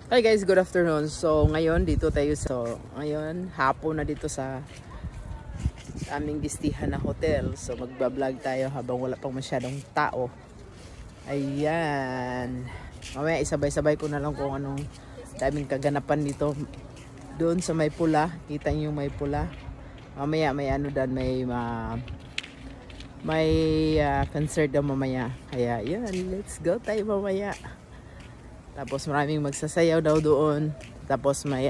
Hi guys, good afternoon. So ngayon dito tayo ngayon hapon na dito sa aming gistihan na hotel. So magba-vlog tayo habang wala pang masyadong tao. Ayan. Mamaya isabay-sabay ko na lang kung anong daming kaganapan dito. Doon sa may pula, kita niyo yung may pula. Mamaya may ano dan may concert daw mamaya. Kaya yan, let's go tayo mamaya. Tapos maraming magsasayaw daw doon. Tapos may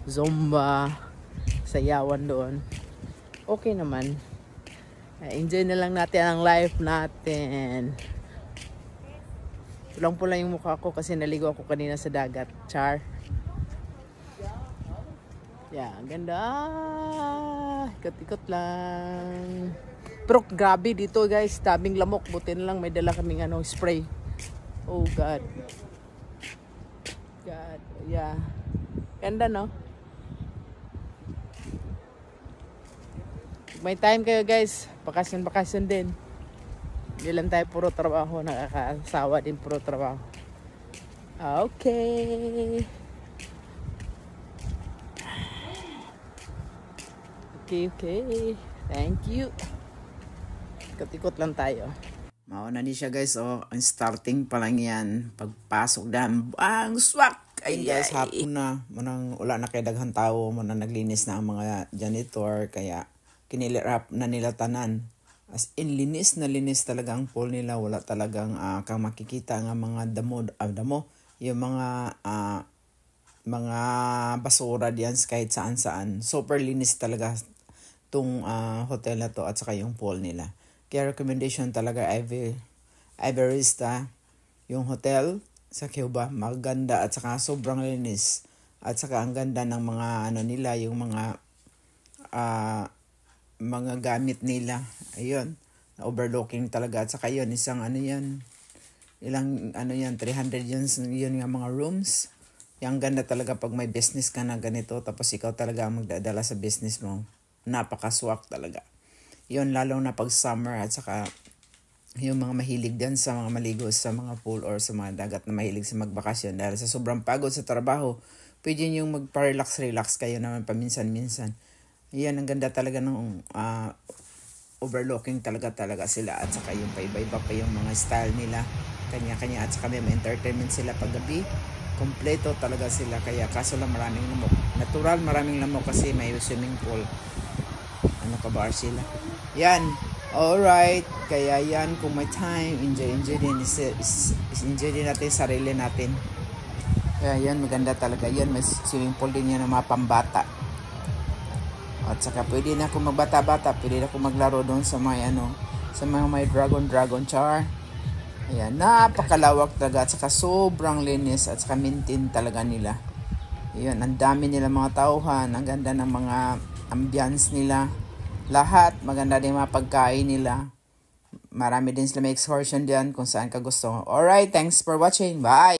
zumba, sayawan doon. Okay naman. Enjoy na lang natin ang life natin. Pulang-pula yung mukha ko kasi naligo ako kanina sa dagat. Char. Yeah, ganda. Ikot-ikot lang. Pero grabe dito guys. Daming lamok. Buti na lang may dala kaming spray. Oh God. God. Yeah. Ganda no? May time kayo guys. Bakasyon din. Hindi lang tayo puro trabaho. Nakakasawa din puro trabaho. Okay. Okay. Thank you. Ikot-ikot lang tayo. Mauna din siya guys. Oh, ang starting pa lang yan. Pagpasok dyan. Ang swak! Ay guys, hapon na. Manang wala na kay daghang tao. Manang naglinis na ang mga janitor. Kaya kinilirap na nila tanan. As in, linis na linis talaga ang pool nila. Wala talagang kang makikita ng mga damo. Yung mga basura diyan kahit saan. Super linis talaga tong hotel na to at saka yung pool nila. Kaya recommendation talaga Everesta yung hotel sa Cuba, maganda at saka sobrang linis. At saka ang ganda ng mga nila, yung mga gamit nila. Ayun, overlooking talaga. At saka yun, isang ilang 300 yun nga mga rooms. Yung ganda talaga pag may business ka na ganito, tapos ikaw talaga ang magdadala sa business mo. Napakaswak talaga. Yun, lalo na pag summer at saka yung mga mahilig din sa mga maligo sa mga pool or sa mga dagat na mahilig sa magbakasyon. Dahil sa sobrang pagod sa trabaho, pwede yung magpa-relax kayo naman paminsan-minsan. Yan, ang ganda talaga ng overlooking talaga sila. At saka yung paiba-iba pa yung mga style nila. Kanya-kanya. At saka may entertainment sila paggabi. Kompleto talaga sila. Kaya kaso lang maraming lamok. Natural maraming lamok kasi may swimming pool. Kabar sila. Yan. Alright. Kaya yan, kung may time, enjoy din. Enjoy din natin sarili natin. Kaya yan, maganda talaga. Yan, may swimming pool din yan ng mga pambata. At saka pwede na akong magbata-bata. Pwede na akong maglaro doon sa mga may dragon char. Ayan, napakalawak talaga. At saka sobrang linis. At saka maintain talaga nila. Ayan, ang dami nila mga tauhan. Ang ganda ng mga ambience nila. Lahat, maganda din mga pagkain nila. Marami din sila may excursion diyan kung saan ka gusto. Alright, thanks for watching. Bye!